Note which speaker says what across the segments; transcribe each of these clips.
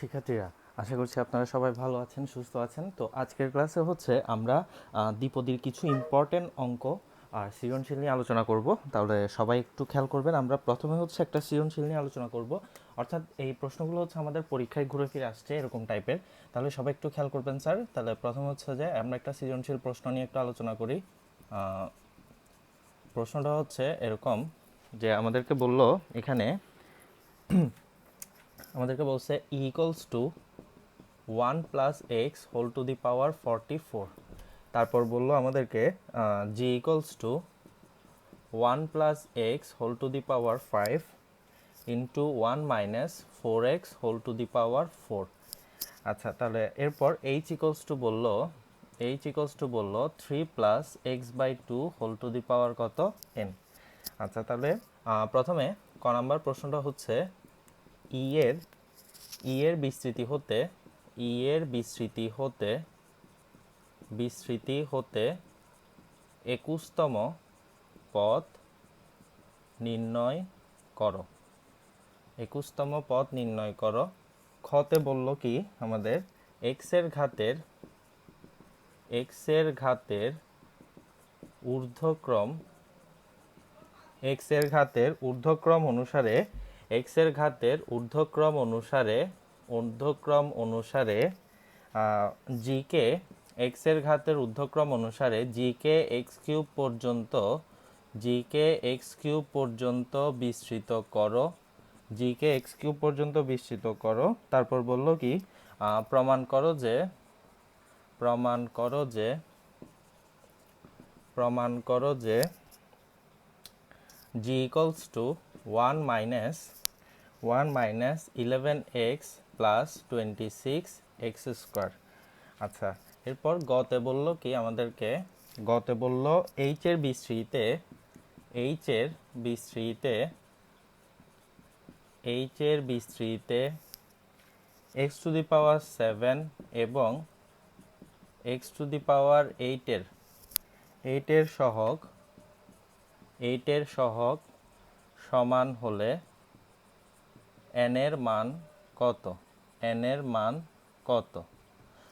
Speaker 1: শিক্ষার্থীরা, আশা করছি আপনারা সবাই ভালো আছেন, সুস্থ আছেন। তো আজকের ক্লাসে হচ্ছে আমরা দ্বিপদীর কিছু ইম্পর্টেন্ট অঙ্ক আর সৃজনশীল নিয়ে আলোচনা করব। তাহলে সবাই একটু খেয়াল করবেন। আমরা প্রথমে হচ্ছে একটা সৃজনশীল নিয়ে আলোচনা করব, অর্থাৎ এই প্রশ্নগুলো হচ্ছে আমাদের পরীক্ষায় ঘুরে ফিরে আসছে এরকম টাইপের। তাহলে সবাই একটু খেয়াল করবেন স্যার। তাহলে প্রথম হচ্ছে যে আমরা একটা সৃজনশীল প্রশ্ন নিয়ে একটু আলোচনা করি। প্রশ্নটা হচ্ছে এরকম যে আমাদেরকে বলছে e equals to 1 plus x whole to the power 44। তারপর বললো আমাদেরকে g equals to 1 plus x whole to the power 5 into 1 minus 4x whole to the power 4। আচ্ছা, তাহলে এরপর এইচ ইকুয়ালস টু বললো 3 plus x by 2 whole to the power কত n. আচ্ছা, তাহলে প্রথমে ক নাম্বার প্রশ্নটা হচ্ছে ই এর বিস্তৃতি হতে 21তম পদ নির্ণয় করো। 21তম পদ নির্ণয় করো। খতে বলল কি আমাদের এক্স এর ঘাতের ঊর্ধ্বক্রম জিকে জিকে এক্স কিউব পর্যন্ত বিস্তৃত করো। তারপর বলল কি প্রমাণ করো যে g equals to 1 minus 11x plus 26x square. আচ্ছা, এরপর গতে বলল কি আমাদেরকে এইচ এর বিস্তৃতিতে এক্স টু দি পাওয়ার 7 এবং এক্স টু দি পাওয়ার 8 এর সহগ সমান হলে n এর মান কত।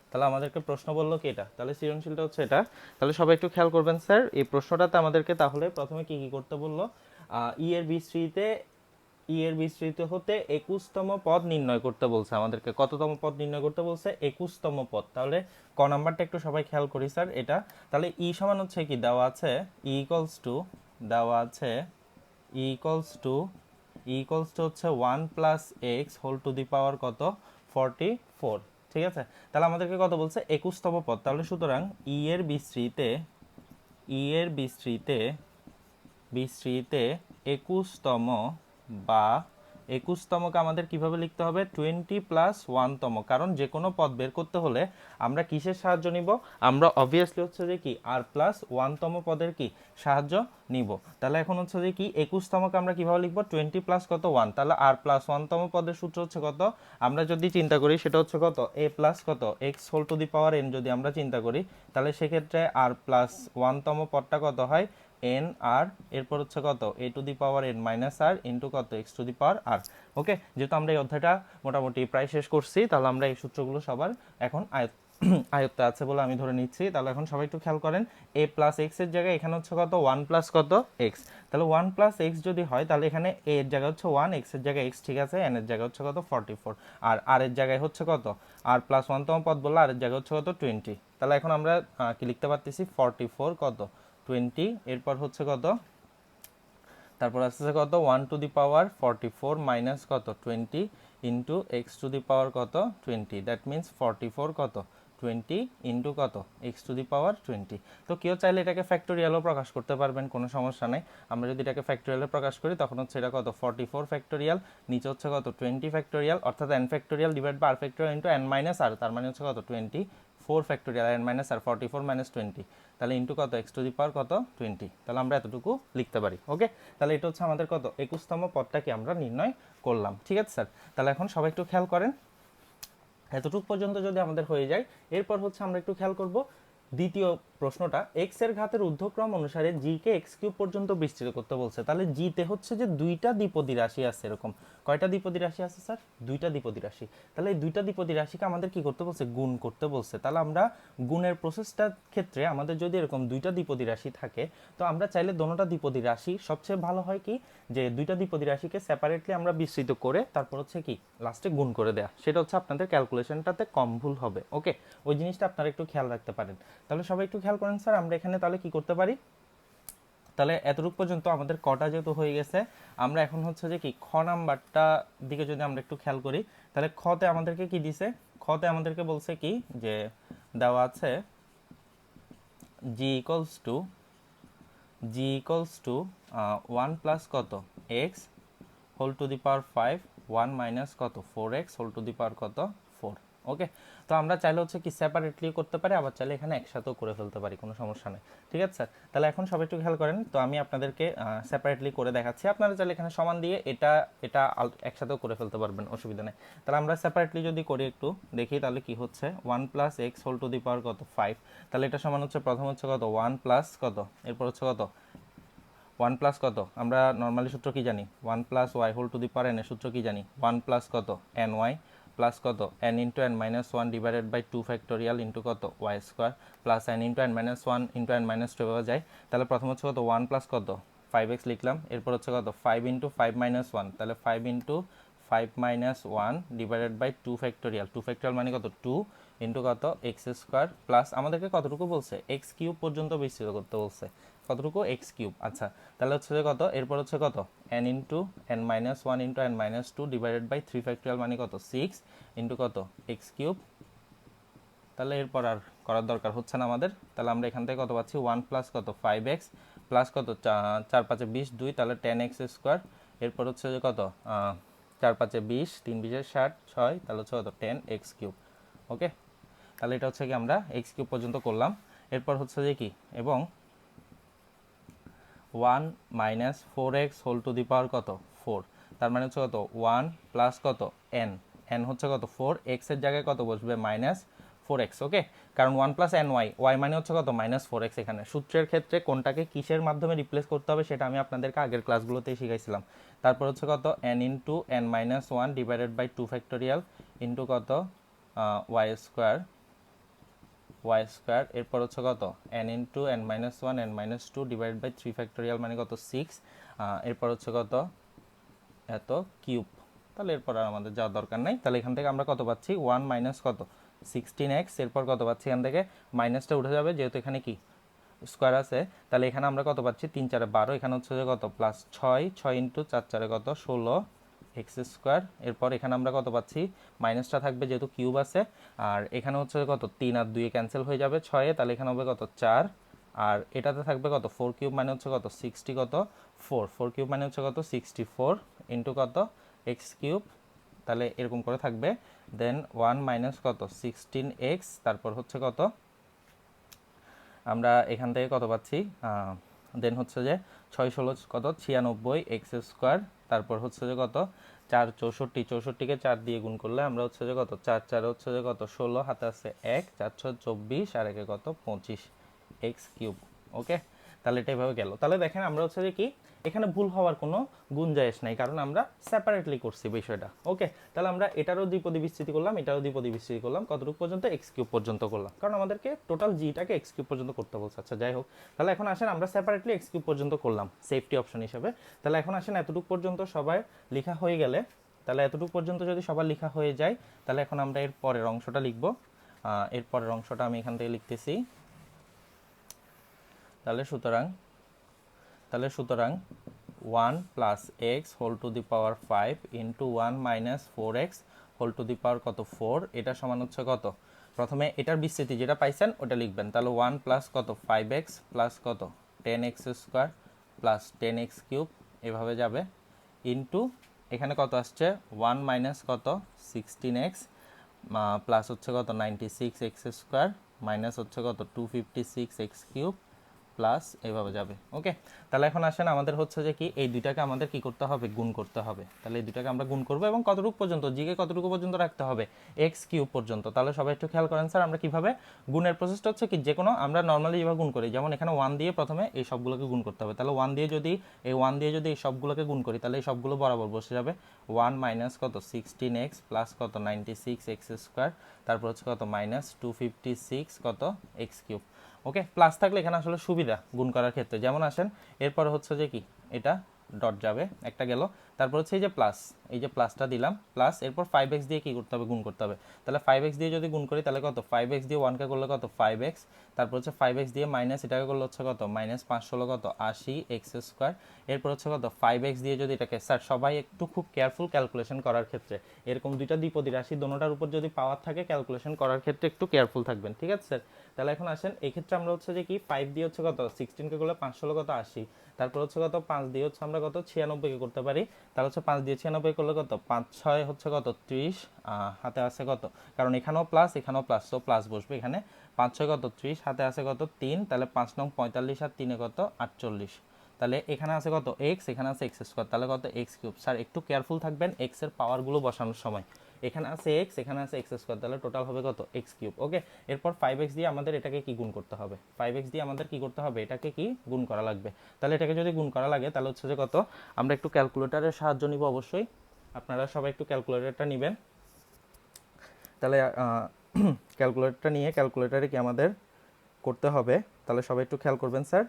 Speaker 1: তাহলে আমাদেরকে প্রশ্ন বললো কি এটা, তাহলে সৃজনশীলটা হচ্ছে এটা। তাহলে সবাই একটু খেয়াল করবেন স্যার। এই প্রশ্নটাতে আমাদেরকে তাহলে প্রথমে কি করতে বললো, ই এর বিস্তৃতি হতে 21তম পদ নির্ণয় করতে বলছে আমাদেরকে। কততম পদ নির্ণয় করতে বলছে? 21তম পদ। তাহলে ক নাম্বারটা একটু সবাই খেয়াল করি স্যার এটা। তাহলে ই সমান হচ্ছে কি দেওয়া আছে ই ইকুয়ালস টু হচ্ছে 1 plus x whole to the power কত 44। ঠিক আছে, তাহলে আমাদেরকে কত বলছে 21তম পদ। তাহলে সুতরাং ই এর বিস্তৃতিতে 21তম বা 21তমকে আমাদের কিভাবে লিখতে হবে 20 প্লাস 1তম। কারণ যে কোনো পদ বের করতে হলে আমরা কিসের সাহায্য নিব? আমরা অবভিয়াসলি হচ্ছে যে কি আর প্লাস 1তম পদের কি সাহায্য নিব। তাহলে এখন হচ্ছে যে কি 21তমকে আমরা কিভাবে লিখব 20 প্লাস কত 1। তাহলে আর প্লাস 1তম পদের সূত্র হচ্ছে কত, আমরা যদি চিন্তা করি সেটা হচ্ছে কত এ প্লাস কত x whole to the power n. যদি আমরা চিন্তা করি তাহলে সেক্ষেত্রে আর প্লাস 1তম পদটা কত হয় এন আর, এরপর হচ্ছে কত a to the power n minus r into কত x to the power r. Okay, যেহেতু আমরা এই অধ্যায়টা মোটামুটি প্রায় শেষ করছি, তাহলে আমরা এই সূত্রগুলো সবার এখন আয়ত্তে আছে বলে আমি ধরে নিচ্ছি। তাহলে এখন সবাই একটু খেয়াল করেন, এ প্লাস এক্স এর জায়গায় এখানে হচ্ছে কত 1 প্লাস কত এক্স। তাহলে 1 প্লাস এক্স যদি হয় তাহলে এখানে এ এর জায়গায় হচ্ছে 1, এক্স এর জায়গায় এক্স, ঠিক আছে, এন এর জায়গায় হচ্ছে কত 44, আর এর জায়গায় হচ্ছে কত আর প্লাস 1তম পদ বললো, আর এর জায়গায় হচ্ছে কত 20। তাহলে এখন আমরা কি লিখতে পারতেছি 44 কত 20, এরপর হচ্ছে কত, তারপর আসছে কত 1 টু দি পাওয়ার 44 মাইনাস কত 20 into x to the power কত 20। দ্যাট মিনস 44 কত 20 ইন্টু কত এক্স টু দি পাওয়ার 20। তো কেউ চাইলে এটাকে ফ্যাক্টোরিয়ালও প্রকাশ করতে পারবেন, কোনো সমস্যা নেই। আমরা যদি এটাকে ফ্যাক্টোরিয়ালে প্রকাশ করি তখন হচ্ছে এটা কত 44 ফ্যাক্টোরিয়াল, নিচে হচ্ছে কত 20 ফ্যাক্টোরিয়াল, অর্থাৎ n factorial divide by r factorial into n minus r, তার মানে হচ্ছে কত 24 factorial n minus r 44 minus 20, তাহলে ইন্টু কত এক্স টু দি পাওয়ার কত 20। তাহলে আমরা এতটুকু লিখতে পারি। ওকে, তাহলে এটা হচ্ছে আমাদের কত 21তম পদটাকে আমরা নির্ণয় করলাম। ঠিক আছে স্যার, তাহলে এখন সবাই একটু খেয়াল করেন, এতটুকু পর্যন্ত যদি আমাদের হয়ে যায়, এরপর হচ্ছে আমরা একটু খেয়াল করব দ্বিতীয় প্রশ্নটা এক্স এর ঘাতের ঊর্ধ্বক্রম অনুসারে জি কে এক্স কিউব পর্যন্ত বিস্তৃত করতে বলছে। তাহলে জি তে হচ্ছে যে দুইটা দ্বিপদী রাশি আছে, এরকম কয়টা দ্বিপদী রাশি আছে স্যার? দুইটা দ্বিপদী রাশি। তাহলে এই দুইটা দ্বিপদী রাশিকে আমাদের কি করতে বলছে? গুণ করতে বলছে। তাহলে আমরা গুণের প্রসেসটার ক্ষেত্রে আমাদের যদি এরকম দুইটা দ্বিপদী রাশি থাকে, তো আমরা চাইলে দোনোটা দ্বিপদী রাশি সবচেয়ে ভালো হয় কি যে দুইটা দ্বিপদী রাশিকে সেপারেটলি আমরা বিস্তৃত করে তারপর হচ্ছে কি লাস্টে গুণ করে দেয়া, সেটা হচ্ছে আপনাদের ক্যালকুলেশনটাতে কম ভুল হবে। ওকে, ওই জিনিসটা আপনারা একটু খেয়াল রাখতে পারেন। তাহলে সবাই একটু খেয়াল করেন স্যার, আমরা এখানে তাহলে কি করতে পারি? তাহলে এতটুকু পর্যন্ত আমাদের কটা যেহেতু হয়ে গেছে, আমরা এখন হচ্ছে যে কি খ নাম্বারটা দিকে যদি আমরা একটু খেয়াল করি, তাহলে খতে আমাদেরকে কি দিছে? খতে আমাদেরকে বলছে কি যে দেওয়া আছে g equals to one plus কত x whole to the power 5, 1 minus কত 4x whole to the power কত 4। ওকে, তো আমরা চাইলে হচ্ছে কি সেপারেটলি করতে পারি, আবার চাইলে এখানে একসাথেও করে ফেলতে পারি, কোনো সমস্যা নেই। ঠিক আছে স্যার, তাহলে এখন সবাই একটু খেয়াল করেন, তো আমি আপনাদেরকে সেপারেটলি করে দেখাচ্ছি। আপনারা চাইলে এখানে সমান দিয়ে এটা এটা একসাথেও করে ফেলতে পারবেন, অসুবিধা নেই। তাহলে আমরা সেপারেটলি যদি করি একটু দেখি, তাহলে কি হচ্ছে 1 plus x whole to the power কত 5, তাহলে এটা সমান হচ্ছে প্রথম হচ্ছে কত 1 প্লাস কত, এরপর হচ্ছে কত 1 প্লাস কত, আমরা নর্মালি সূত্র কি জানি 1 plus y whole to the power n এর সূত্র কি জানি 1 প্লাস কত এন ওয়াই প্লাস কত n into n minus 1 divided by 2 factorial into কত y square plus n into n minus 1 into n minus 2 এভাবে যায়। তাহলে প্রথম হচ্ছে কত 1 প্লাস কত 5x লিখলাম, এরপর হচ্ছে কত 5 ইন্টু 5 মাইনাস 1, তাহলে 5 into 5 minus 1 divided by 2 factorial, 2 factorial মানে কত 2 ইন্টু কত এক্স স্কোয়ার প্লাস আমাদেরকে কতটুকু বলছে এক্স কিউব পর্যন্ত বিস্তৃত করতে বলছে, কতটুকু এক্স কিউব। আচ্ছা, তাহলে হচ্ছে যে কত, এরপর হচ্ছে কত n into n minus 1 into n minus 2 divided by 3 factorial মানে কত 6 ইন্টু কত এক্স কিউব। তাহলে এরপর আর করার দরকার হচ্ছে না আমাদের। তাহলে আমরা এখান থেকে কত পাচ্ছি 1 প্লাস কত 5x প্লাস কত 4 5 20 2, তাহলে 10x স্কোয়ার, এরপর হচ্ছে যে কত 4 5 20 3 20 60 6, তাহলে হচ্ছে কত 10x কিউব। ওকে, তাহলে এটা হচ্ছে কি আমরা এক্স কিউব পর্যন্ত করলাম। এরপর হচ্ছে যে কি এবং 1 minus 4x whole to the power কত 4, তার মানে হচ্ছে কত 1 প্লাস কত n, n হচ্ছে কত 4, x এর জায়গায় কত বসবে মাইনাস 4x। ওকে, কারণ 1 প্লাস এন ওয়াই, ওয়াই মানে হচ্ছে কত মাইনাস 4x। এখানে সূত্রের ক্ষেত্রে কোনটাকে কিসের মাধ্যমে রিপ্লেস করতে হবে সেটা আমি আপনাদেরকে আগের ক্লাসগুলোতেই শিখাইছিলাম। তারপর হচ্ছে কত n into n minus 1 divided by 2 factorial into কত ওয়াই স্কোয়ার ওয়াই স্কোয়ার, এরপর হচ্ছে কত এন ইন্টু এন মাইনাস 1 এন মাইনাস 2 ডিভাইড বাই 3 ফ্যাক্টোরিয়াল মানে কত 6, এরপর হচ্ছে কত এত কিউব। তাহলে এরপর আর আমাদের যাওয়ার দরকার নাই। তাহলে এখান থেকে আমরা কত পাচ্ছি 1 মাইনাস কত 16x, এরপর কত পাচ্ছি এখান থেকে মাইনাসটা উঠে যাবে যেহেতু এখানে কি স্কোয়ার আছে, তাহলে এখানে আমরা কত পাচ্ছি 3 4 12, এখানে হচ্ছে যে কত প্লাস 6 6 ইন্টু 4 4 কত 16 এক্স স্কোয়ার, এরপর এখানে আমরা কত পাচ্ছি মাইনাসটা থাকবে যেহেতু কিউব আছে, আর এখানে হচ্ছে কত 3 আর 2 ক্যান্সেল হয়ে যাবে 6, তাহলে এখানে হবে কত 4, আর এটাতে থাকবে কত 4 কিউব মানে হচ্ছে কত 60 কত 4 কিউব মানে হচ্ছে কত 64 ইন্টু কত এক্স কিউব, তাহলে এরকম করে থাকবে। দেন 1 মাইনাস কত 16x, তারপর হচ্ছে কত আমরা এখান থেকে কত পাচ্ছি দেন হচ্ছে যে 6 16 কত 96 এক্স স্কোয়ার, তারপর হচ্ছে যে কত 4 64, 64কে 4 দিয়ে গুণ করলে আমরা হচ্ছে যে কত 4 4 হচ্ছে যে কত 16, হাতে আছে 1 4 6 24 আর একে কত 25 এক্স কিউব। ওকে, তাহলে এটা এভাবে গেল। তাহলে দেখেন আমরা হচ্ছে যে কি এখানে ভুল হওয়ার কোনো গুঞ্জাইশ নাই, কারণ আমরা সেপারেটলি করছি বিষয়টা। ওকে, তাহলে আমরা এটারও দ্বিপদী বিস্তৃতি করলাম, এটারও দ্বিপদী বিস্তৃতি করলাম, কতটুকু পর্যন্ত এক্স কিউব পর্যন্ত করলাম, কারণ আমাদেরকে টোটাল জিটাকে এক্স কিউব পর্যন্ত করতে বলছে। আচ্ছা যাই হোক, তাহলে এখন আসেন আমরা সেপারেটলি এক্স কিউব পর্যন্ত করলাম সেফটি অপশন হিসেবে। তাহলে এখন আসেন এতটুকু পর্যন্ত সবাই লেখা হয়ে গেলে, তাহলে এতটুকু পর্যন্ত যদি সবার লেখা হয়ে যায়, তাহলে এখন আমরা এর পরের অংশটা লিখব। এর পরের অংশটা আমি এখান থেকে লিখতেছি। তাহলে সুতরাং 1 plus x whole to the power 5 into 1 minus 4x whole to the power কত 4, এটা সমান হচ্ছে কত, প্রথমে এটার বিস্তৃতি যেটা পাইছেন ওটা লিখবেন। তাহলে 1 প্লাস কত 5x প্লাস কত 10x square plus 10x cube, এভাবে যাবে ইন্টু এখানে কত আসছে 1 মাইনাস কত 16x প্লাস হচ্ছে কত 96x স্কোয়ার মাইনাস হচ্ছে কত 256x কিউব প্লাস এভাবে যাবে। ওকে, তাহলে এখন আসেন আমাদের হচ্ছে যে কি এই দুইটাকে আমাদের কি করতে হবে, গুণ করতে হবে। তাহলে এই দুইটাকে আমরা গুণ করবো এবং কতটুকু পর্যন্ত, জিকে কতটুকু পর্যন্ত রাখতে হবে, এক্স কিউব পর্যন্ত। তাহলে সবাই একটু খেয়াল করেন স্যার আমরা কিভাবে গুণের প্রসেসটা হচ্ছে কি, যে কোনো আমরা নর্মালি যেভাবে গুণ করি, যেমন এখানে 1 দিয়ে প্রথমে এই সবগুলোকে গুণ করতে হবে। তাহলে 1 দিয়ে যদি এই সবগুলোকে গুণ করি তাহলে এই সবগুলো বরাবর বসে যাবে। 1 মাইনাস কত 16x প্লাস কত 96x স্কোয়ার, তারপর হচ্ছে কত মাইনাস 256 কত এক্স কিউব। ওকে, প্লাস থাকলে এখানে আসলে সুবিধা গুণ করার ক্ষেত্রে। যেমন আসেন এরপর হচ্ছে যে কি এটা ডট যাবে, একটা গেল, তারপর হচ্ছে এই যে প্লাসটা দিলাম, প্লাস এরপর 5x দিয়ে কি করতে হবে, গুণ করতে হবে। তাহলে 5x দিয়ে যদি গুণ করি তাহলে কত, 5x দিয়ে 1কে করলে কত 5x, তারপর হচ্ছে 5x দিয়ে মাইনাস এটাকে করলে হচ্ছে কত মাইনাস 5 কত 80x স্কোয়ার, এরপর হচ্ছে কত 5x দিয়ে যদি এটাকে, স্যার সবাই একটু খুব কেয়ারফুল ক্যালকুলেশন করার ক্ষেত্রে, এরকম দুইটা দ্বিপদী রাশি দোনোটার উপর যদি পাওয়ার থাকে ক্যালকুলেশন করার ক্ষেত্রে একটু কেয়ারফুল থাকবেন, ঠিক আছে স্যার। তাহলে এখন আসেন এই ক্ষেত্রে আমরা হচ্ছে যে কি 5 দিয়ে হচ্ছে কত 16কে করলে 5 কত 80, তারপর হচ্ছে কত 5 দিয়ে হচ্ছে আমরা কত 96কে করতে পারি। তাহলে হচ্ছে 5 দিয়ে 96 করলে কত 5 6 হচ্ছে কত 30, হাতে আছে কত, কারণ এখানেও প্লাস তো প্লাস বসবে এখানে, 5 6 কত 30, হাতে আছে কত 3, তাহলে 5 নং 45 আর 3 কত 48। তাহলে এখানে আছে কত এক্স, এখানে আছে এক্স স্কোয়ার, তাহলে কত এক্স কিউব। স্যার একটু কেয়ারফুল থাকবেন এক্স এর পাওয়ারগুলো বসানোর সময়, এখানে আছে এক্স, এখানে আছে এক্স স্কোয়ার, তাহলে টোটাল হবে কত এক্স কিউব। ওকে, এরপর 5x দিয়ে আমাদের এটাকে কি গুণ করতে হবে, 5x দিয়ে আমাদের কি করতে হবে, এটাকে কি গুণ করা লাগবে। তাহলে এটাকে যদি গুণ করা লাগে তাহলে হচ্ছে যে কত, আমরা একটু ক্যালকুলেটরের সাহায্য নিব অবশ্যই, আপনারা সবাই একটু ক্যালকুলেটরটা নেবেন। তাহলে ক্যালকুলেটরটা নিয়ে ক্যালকুলেটরে কি আমাদের করতে হবে, তাহলে সবাই একটু খেয়াল করবেন স্যার।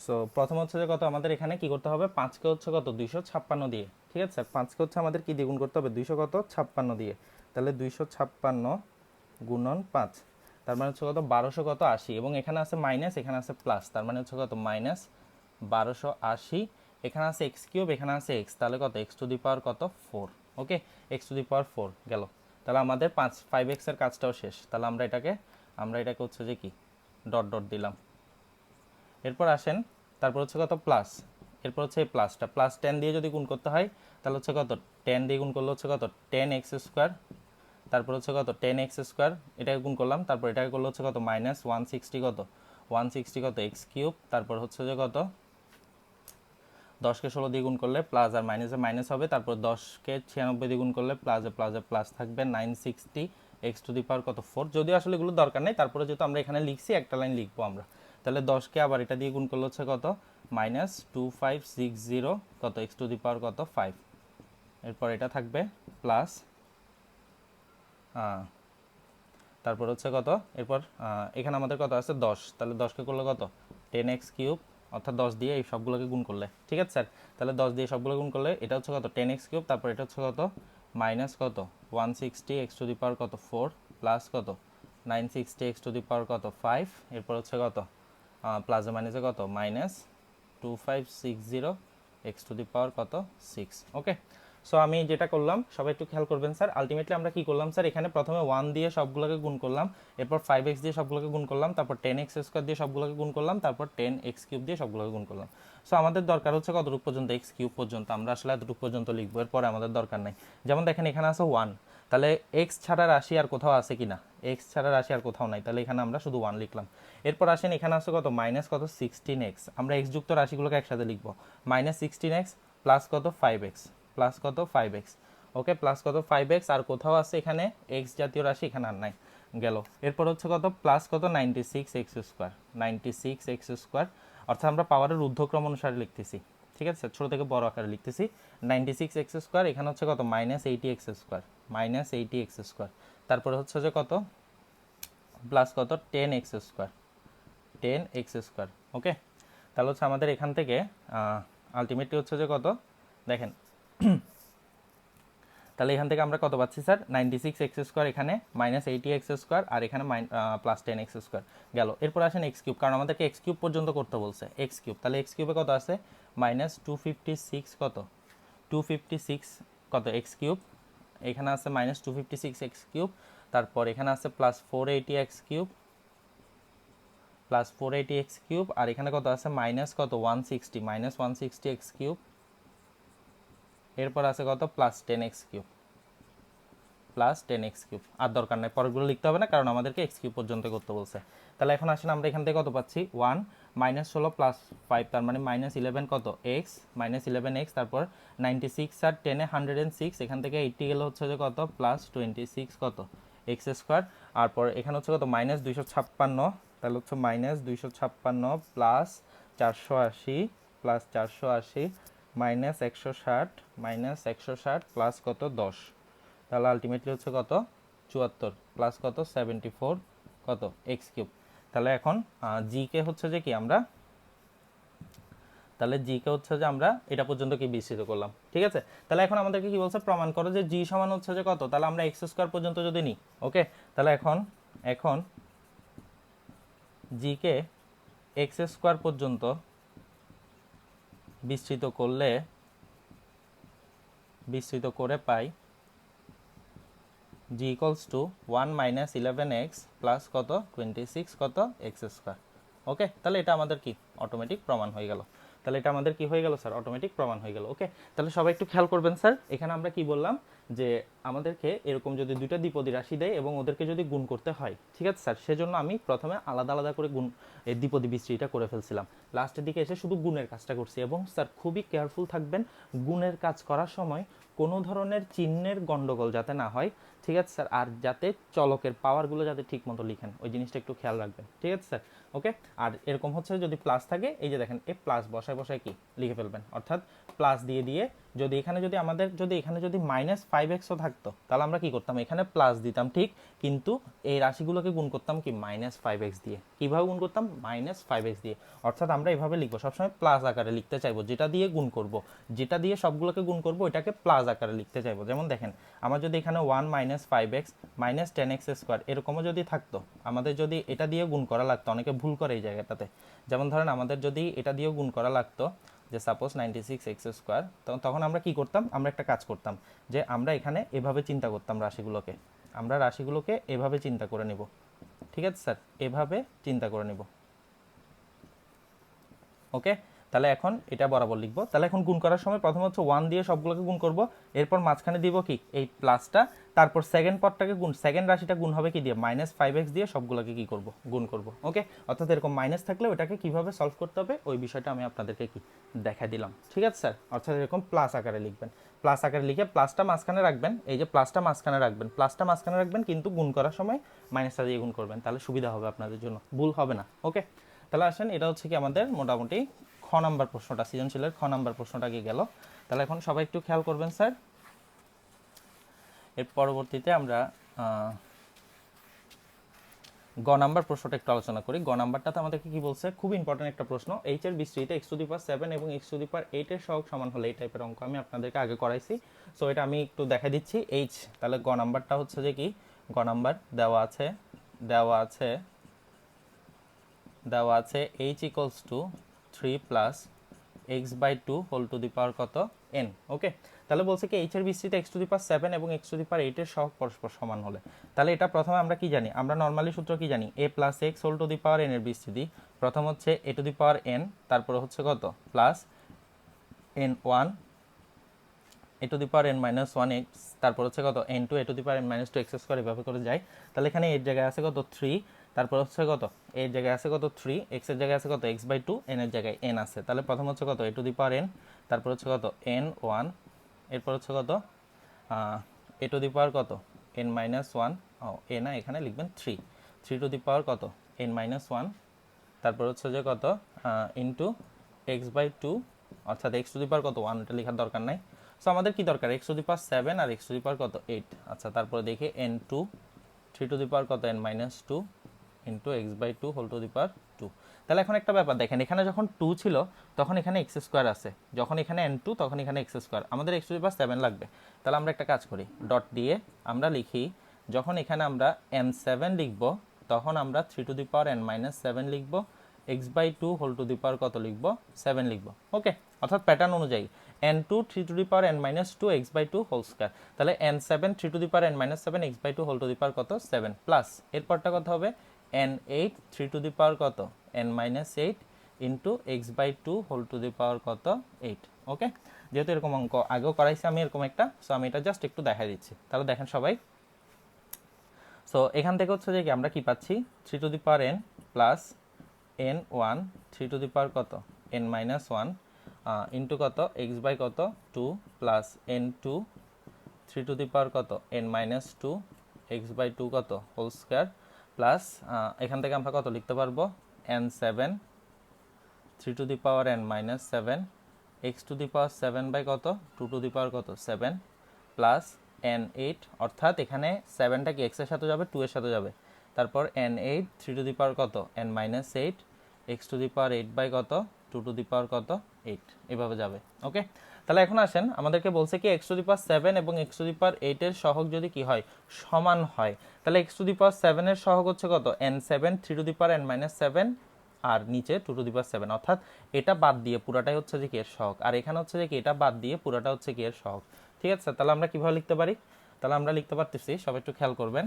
Speaker 1: সো প্রথম হচ্ছে যে কত, আমাদের এখানে কি করতে হবে, 5কে হচ্ছে কত 256 দিয়ে, ঠিক আছে স্যার, 5কে হচ্ছে আমাদের কি দিয়ে গুণ করতে হবে 200 কত 56 দিয়ে। তাহলে 256 গুণন 5, তার মানে হচ্ছে কত 1200 কত 80, এবং এখানে আছে মাইনাস এখানে আছে প্লাস, তার মানে হচ্ছে কত মাইনাস 1280, এখানে আছে এক্স কিউব এখানে আছে এক্স, তাহলে কত এক্স টু দি পাওয়ার কত 4। ওকে, এক্স টু দি পাওয়ার 4 গেল। তাহলে আমাদের 5x এর কাজটাও শেষ। তাহলে আমরা এটাকে হচ্ছে যে কি ডট ডট দিলাম। এরপর আসেন তারপর হচ্ছে কত প্লাস, এরপর হচ্ছে এই প্লাসটা প্লাস 10 দিয়ে যদি গুণ করতে হয় তাহলে হচ্ছে কত 10 দিয়ে গুণ করলে হচ্ছে কত 10x স্কোয়ার, তারপর হচ্ছে কত 10x স্কোয়ার, এটাকে গুণ করলাম, তারপর এটাকে করলে হচ্ছে কত মাইনাস 160 কত 160 কত এক্স কিউব, তারপর হচ্ছে যে কত 10কে 16 দিয়ে গুণ করলে প্লাস আর মাইনাসে মাইনাস হবে, তারপর 10কে 96 দিয়ে গুণ করলে প্লাসে প্লাস থাকবে 960 এক্স টু দি পাওয়ার কত 4। যদিও আসলে এগুলো দরকার নেই, তারপরে যেহেতু আমরা এখানে লিখছি একটা লাইন লিখবো আমরা। তাহলে 10কে আবার এটা দিয়ে গুণ করলে হচ্ছে কত মাইনাস 2560 কত এক্স টু দি পাওয়ার কত 5, এরপর এটা থাকবে প্লাস, তারপর হচ্ছে কত, এরপর এখানে আমাদের কত আছে 10, তাহলে 10কে করলে কত 10x কিউব, অর্থাৎ 10 দিয়ে এই সবগুলোকে গুণ করলে, ঠিক আছে স্যার। তাহলে 10 দিয়ে সবগুলো গুণ করলে এটা হচ্ছে কত 10x কিউব, তারপর এটা হচ্ছে কত মাইনাস কত 160 এক্স টু দি পাওয়ার কত 4, প্লাস কত 960 এক্স টু দি পাওয়ার কত 5, এরপর হচ্ছে কত প্লাসে মাইনাসে কত minus 2560 x to the power কত 6। ওকে, সো আমি যেটা করলাম সবাই একটু খেয়াল করবেন স্যার, আলটিমেটলি আমরা কি করলাম স্যার, এখানে প্রথমে 1 দিয়ে সবগুলোকে গুণ করলাম, এরপর 5x দিয়ে সবগুলোকে গুণ করলাম, তারপর 10x স্কোয়ার দিয়ে সবগুলোকে গুণ করলাম, তারপর 10x কিউব দিয়ে সবগুলোকে গুণ করলাম। সো আমাদের দরকার হচ্ছে কতটুকু পর্যন্ত x কিউব পর্যন্ত, আমরা আসলে এতটুকু পর্যন্ত লিখবো, এরপরে আমাদের দরকার নাই। যেমন দেখেন এখানে আছে 1, তাহলে x ছাড়া রাশি আর কোথাও আছে কি না, x ছাড়া রাশি আর কোথাও নাই, তাহলে এখানে আমরা শুধু 1 লিখলাম। এরপর আসেন এখানে আছে কত মাইনাস কত 16x, আমরা x যুক্ত রাশিগুলোকে একসাথে লিখবো, মাইনাস 16x প্লাস কত 5x, প্লাস কত 5x। ওকে, প্লাস কত 5x, আর কোথাও আছে এখানে x জাতীয় রাশি, এখানে আর নাই, গেল। এরপর হচ্ছে কত প্লাস কত 96x স্কোয়ার, 96x স্কোয়ার, অর্থাৎ আমরা পাওয়ারের ঊর্ধ্বক্রম অনুসারে লিখতেছি, ঠিক আছে, ছোট থেকে বড় আকারে লিখতেছি। 96x স্কোয়ার, এখানে হচ্ছে কত minus 80x square, minus 80x square, তারপরে হচ্ছে যে কত প্লাস কত 10x স্কোয়ার, 10x স্কোয়ার। ওকে, তাহলে হচ্ছে আমাদের এখান থেকে আলটিমেটলি হচ্ছে যে কত দেখেন, তাহলে এখান থেকে আমরা কত পাচ্ছি স্যার 96x স্কোয়ার, এখানে মাইনাস 80x স্কোয়ার, আর এখানে প্লাস 10x স্কোয়ার গেল। এরপর আসেন এক্স কিউব, কারণ আমাদেরকে এক্স কিউব পর্যন্ত করতে বলছে, এক্স কিউব, তাহলে এক্স কিউবে কত আছে মাইনাস 256 কত 256 কত এক্স কিউব, এখানে আছে মাইনাস 256 এক্স কিউব, তারপর এখানে আছে plus 480 x cube, plus 480 x cube, আর এখানে কত আছে মাইনাস কত 160, মাইনাস 160 এক্স কিউব, এরপর আছে কত plus 10x cube, plus 10x cube. আর দরকার নেই, পরেরগুলো লিখতে হবে না, কারণ আমাদেরকে x কিউব পর্যন্ত করতে বলছে। তাহলে এখন আসেন আমরা এখান থেকে কত পাচ্ছি 1, মাইনাস 16 প্লাস 5 তার মানে মাইনাস 11 কত এক্স, মাইনাস 11 এক্স, তারপর 96 আর 10 106, এখান থেকে 80 গেলে হচ্ছে যে কত প্লাস 26 কত এক্স স্কোয়ার, তারপর এখানে হচ্ছে কত মাইনাস 256, তাহলে হচ্ছে minus 256 plus 480 plus 480 minus 160 minus 160 plus কত 10, তাহলে আলটিমেটলি হচ্ছে কত 74 প্লাস কত 74 কত এক্স কিউব। তাহলে এখন জি কে হচ্ছে যে কি আমরা, তাহলে জি কে হচ্ছে যে আমরা এটা পর্যন্ত কি বিস্তৃত করলাম, ঠিক আছে। তাহলে এখন আমাদেরকে কি বলছে, প্রমাণ করো যে জি সমান হচ্ছে যে কত, তাহলে আমরা এক্স স্কোয়ার পর্যন্ত যদি নিই, ওকে। তাহলে এখন জি কে এক্স স্কোয়ার পর্যন্ত বিস্তৃত করে পাই g equals to 1 minus 11x plus কত 26 কত এক্স স্কোয়ার, ওকে। তাহলে এটা আমাদের কি অটোমেটিক প্রমাণ হয়ে গেল, তাহলে এটা আমাদের কি হয়ে গেল স্যার, অটোমেটিক প্রমাণ হয়ে গেল, ওকে। তাহলে সবাই একটু খেয়াল করবেন স্যার, এখানে আমরা কি বললাম যে আমাদেরকে এরকম যদি দুইটা দ্বিপদী রাশি দেয় এবং ওদেরকে যদি গুণ করতে হয়, ঠিক আছে স্যার, সেজন্য আমি প্রথমে আলাদা আলাদা করে গুণ এই দ্বিপদী বিশ্রীটা করে ফেলছিলাম, লাস্টের দিকে এসে শুধু গুণের কাজটা করছি। এবং স্যার খুবই কেয়ারফুল থাকবেন গুণের কাজ করার সময় কোনো ধরনের চিহ্নের গন্ডগোল যাতে না হয়, ঠিক আছে স্যার, আর যাতে চলকের পাওয়ারগুলো যাতে ঠিক মতো লিখেন ওই জিনিসটা একটু খেয়াল রাখবেন, ঠিক আছে স্যার, ওকে। আর এরকম হচ্ছে যদি প্লাস থাকে, এই যে দেখেন এই প্লাস বসায় বসায় কি লিখে ফেলবেন, অর্থাৎ প্লাস দিয়ে দিয়ে যদি এখানে যদি আমাদের যদি এখানে যদি মাইনাস 5xও থাকতো তাহলে আমরা কি করতাম, এখানে প্লাস দিতাম ঠিক, কিন্তু এই রাশিগুলোকে গুণ করতাম কি মাইনাস 5x দিয়ে। কীভাবে গুণ করতাম, মাইনাস 5x দিয়ে, অর্থাৎ আমরা এভাবে লিখবো সবসময় প্লাস আকারে লিখতে চাইবো, যেটা দিয়ে গুণ করব, যেটা দিয়ে সবগুলোকে গুণ করব ওইটাকে প্লাস আকারে লিখতে চাইবো। যেমন দেখেন আমার যদি এখানে 1 minus 5x minus 10x square এরকমও যদি থাকতো, আমাদের যদি এটা দিয়ে গুণ করা লাগতো, অনেকে ভুল করে এই জায়গাটাতে, যেমন ধরেন আমাদের যদি এটা দিয়েও গুণ করা লাগতো যে সাপোজ 96x স্কোয়ার, তখন আমরা কি করতাম, আমরা একটা কাজ করতাম যে আমরা এখানে এভাবে চিন্তা করতাম রাশিগুলোকে, আমরা রাশিগুলোকে এভাবে চিন্তা করে নিব, ঠিক আছে স্যার, এভাবে চিন্তা করে নিব, ওকে। তাহলে এখন এটা বরাবর লিখবো। তাহলে এখন গুণ করার সময় প্রথম হচ্ছে 1 দিয়ে সবগুলোকে গুণ করব, এরপর মাঝখানে দিব কি এই প্লাসটা, তারপর সেকেন্ড পদটাকে গুণ, সেকেন্ড রাশিটা গুণ হবে কি দিয়ে মাইনাস 5x দিয়ে সবগুলোকে কি করব গুণ করব, ওকে। অর্থাৎ এরকম মাইনাস থাকলে ওটাকে কিভাবে সলভ করতে হবে ওই বিষয়টা আমি আপনাদেরকে কি দেখা দিলাম, ঠিক আছে স্যার। অর্থাৎ এরকম প্লাস আকারে লিখবেন, প্লাস আকারে লিখে প্লাসটা মাঝখানে রাখবেন, এই যে প্লাসটা মাঝখানে রাখবেন, প্লাসটা মাঝখানে রাখবেন, কিন্তু গুণ করার সময় মাইনাসটা দিয়ে গুণ করবেন, তাহলে সুবিধা হবে আপনাদের জন্য, ভুল হবে না, ওকে। তাহলে আসেন এটা হচ্ছে কি আমাদের মোটামুটি খ নাম্বার প্রশ্নটা, সৃজনশীলের খ নাম্বার প্রশ্নটা কি গেল। তাহলে এখন সবাই একটু খেয়াল করবেন স্যার, এর পরবর্তীতে আমরা গ নাম্বার প্রশ্নটা একটু আলোচনা করি। গ নাম্বারটাতে আমাদেরকে কি বলছে, খুব ইম্পর্টেন্ট একটা প্রশ্ন, এইচ এর বিস্তৃতিতে x⁷ এবং x⁸ এর সহগ সমান হলে এই টাইপের অঙ্ক আমি আপনাদেরকে আগে করাইছি, সো এটা আমি একটু দেখা দিচ্ছি এইচ। তাহলে গ নাম্বারটা হচ্ছে যে কি, গ নাম্বার দেওয়া আছে h equals to 3 plus x/2 whole to the power কত n, ওকে। তাহলে বলছে কি h এর বিস্তৃতি x⁷ এবং x⁸ এর সহগ পরস্পর সমান হলে, তাহলে এটা প্রথমে আমরা কি জানি, আমরা নর্মালি সূত্র কি জানি, a plus x whole to the power n এর বিস্তৃতি প্রথম হচ্ছে a to the power n, তারপরে হচ্ছে কত plus n1 a to the power n minus 1x, তারপর হচ্ছে কত n2 a to the power n minus 2x square, এভাবে করে যায়। তাহলে এখানে এর জায়গায় আছে কত 3, তারপর হচ্ছে কত এর জায়গায় আছে কত 3, x এর জায়গায় আছে কত x/2, n এর জায়গায় n আছে। তাহলে প্রথম হচ্ছে কত a to the power n, তারপর হচ্ছে কত n1, এরপর হচ্ছে কত a টু দি পাওয়ার কত n মাইনাস 1, a না এখানে লিখবেন 3 টু দি পাওয়ার কত n মাইনাস 1, তারপর হচ্ছে যে কত ইন্টু x/2, অর্থাৎ x টু দি পাওয়ার কত 1, এটা লেখার দরকার নাই। সো আমাদের কি দরকার, x⁷ আর x⁷ কত 8, আচ্ছা। তারপরে দেখি n2 3 টু দি পাওয়ার কত n minus 2 into x/2 whole to the power 2। তাহলে এখন একটা ব্যাপার দেখেন, এখানে যখন 2 ছিল তখন এখানে x স্কোয়ার আছে, যখন এখানে n2 তখন এখানে x স্কোয়ার, আমাদের x⁷ লাগবে। তাহলে আমরা একটা কাজ করি, ডট দিয়ে আমরা লিখি, যখন এখানে আমরা n7 লিখব তখন আমরা 3 to the power n minus 7 লিখব, x/2 whole to the power কত লিখব 7 লিখব, ওকে। অর্থাৎ প্যাটার্ন অনুযায়ী n2 3 to the power n minus 2 x/2 whole square, তাহলে n7 3 to the power n minus 7 x/2 whole to the power কত 7, plus এরপরটা কত হবে n8 3 টু দি পাওয়ার কত n minus 8 into x/2 whole to the power কত 8, ওকে। যেহেতু এরকম অঙ্ক আগেও করাইছি আমি এরকম একটা, সো আমি এটা জাস্ট একটু দেখা দিচ্ছি। তাহলে দেখেন সবাই, সো এখান থেকে হচ্ছে যে কি আমরা কি পাচ্ছি 3 to the power n plus n1 3 to the power কত n-1 ইন্টু কত x বাই কত 2 plus n2 3 to the power কত n-2 x বাই 2 কত হোল স্কয়ার প্লাস এখান থেকে আমরা কত লিখতে পারবো n7 3 to the power n-7 x to the power 7 by কত 2 টু দি পাওয়ার কত 7 প্লাস n8 অর্থাৎ এখানে 7টা কি x এর সাথে যাবে 2 এর সাথে যাবে তারপর n8 3 টু দি পাওয়ার কত n-8 x to the power 8 by কত 2 টু দি পাওয়ার কত 8 এভাবে যাবে ওকে তাহলে এখন আসেন আমাদেরকে বলছে কি x টু দি পাওয়ার 7 এবং x টু দি পাওয়ার 8 এর সহগ যদি কি হয় সমান হয় তাহলে x টু দি পাওয়ার 7 এর সহগ হচ্ছে কত n7 3 to the power n-7 আর নিচে 2 টু দি পাওয়ার 7 অর্থাৎ এটা বাদ দিয়ে পুরাটাই হচ্ছে যে কি এর সহগ আর এখানে হচ্ছে যে কি এটা বাদ দিয়ে পুরাটা হচ্ছে কি এর সহগ ঠিক আছে তাহলে আমরা কিভাবে লিখতে পারি তাহলে আমরা লিখতে পারতেছি সবাই একটু খেয়াল করবেন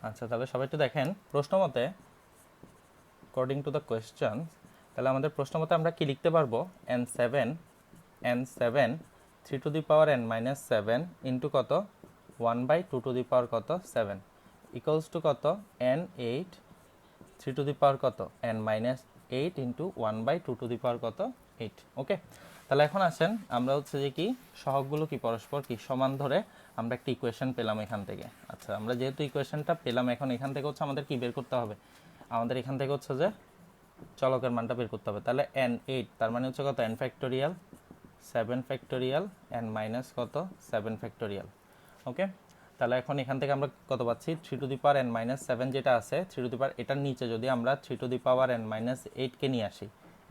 Speaker 1: আচ্ছা তাহলে সবাই একটু দেখেন প্রশ্ন মতে অ্যাকর্ডিং টু দ্য কোয়েশ্চন তাহলে আমাদের প্রশ্ন মতে আমরা কি লিখতে পারবো n7 3 to the power n-7 into কত 1 বাই 2 টু দি পাওয়ার কত 7 ইকুয়ালস টু কত n8 3 টু দি পাওয়ার কত n-8 into 1 by 2 to the power কত 8 ওকে তাহলে এখন আসেন আমরা হচ্ছে যে কি সহগগুলো কি পরস্পর কি সমান ধরে আমরা একটা ইকুয়েশন পেলাম এখান থেকে আচ্ছা আমরা যেহেতু ইকুয়েশনটা পেলাম এখন এখান থেকে হচ্ছে আমাদের কি বের করতে হবে আমাদের এখান থেকে হচ্ছে যে চলকের মানটা বের করতে হবে তাহলে n8 তার মানে হচ্ছে কত n factorial 7 factorial n minus কত 7 ফ্যাক্টোরিয়াল ওকে তাহলে এখন এখান থেকে আমরা কত পাচ্ছি 3 টু দি পাওয়ার n-7 যেটা আছে 3 টু দি পাওয়ার এটার নিচে যদি আমরা 3 টু দি পাওয়ার n-8 কে নিয়ে আসি